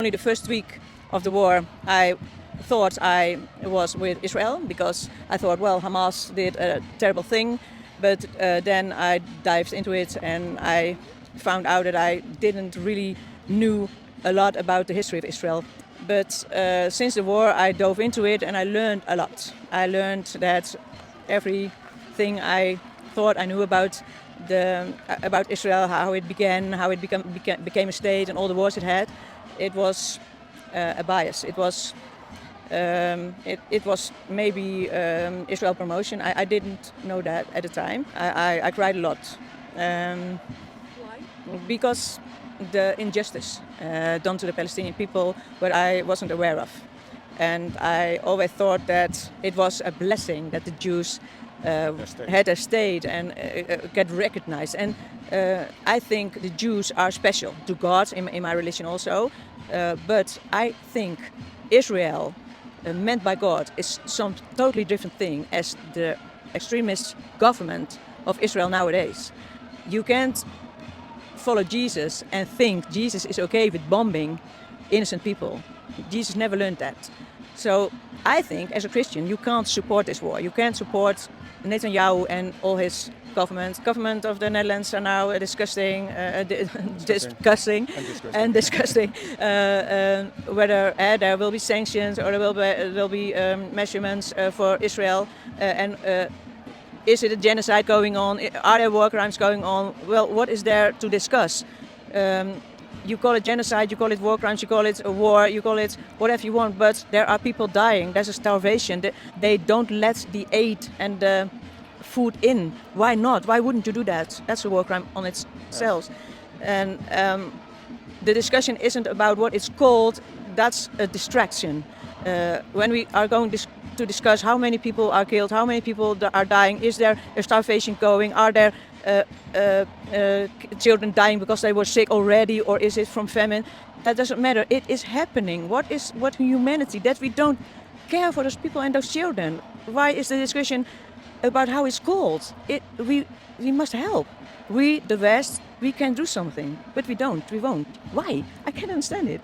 Only the first week of the war, I thought I was with Israel because I thought, well, Hamas did a terrible thing, but then I dived into it and I found out that I didn't really knew a lot about the history of Israel. But since the war, I dove into it and I learned a lot. I learned that everything I thought I knew about Israel, how it began, how it became a state, and all the wars it had, it was a bias. It was maybe Israel promotion. I didn't know that at the time. I cried a lot. Why? Because the injustice done to the Palestinian people, what I wasn't aware of. And I always thought that it was a blessing that the Jews had a state and get recognized. And I think the Jews are special to God in my religion also. But I think Israel, meant by God, is some totally different thing as the extremist government of Israel nowadays. You can't follow Jesus and think Jesus is okay with bombing innocent people. Jesus never learned that. So I think as a Christian you can't support this war. You can't support Netanyahu and all his government of the Netherlands are now discussing whether there will be sanctions or there will be measurements for Israel and is it a genocide going on? Are there war crimes going on? Well, what is there to discuss? You call it genocide, you call it war crimes, you call it a war, you call it whatever you want, but there are people dying, there's a starvation, they don't let the aid and the food in. Why not? Why wouldn't you do that? That's a war crime on itself. And the discussion isn't about what it's called, that's a distraction. When we are going to discuss how many people are killed, how many people are dying, is there a starvation going, are there children dying because they were sick already, or is it from famine? That doesn't matter. It is happening. What humanity that we don't care for those people and those children? Why is the discussion about how it's called? We must help. We, the West, we can do something, but we don't. We won't. Why? I can't understand it.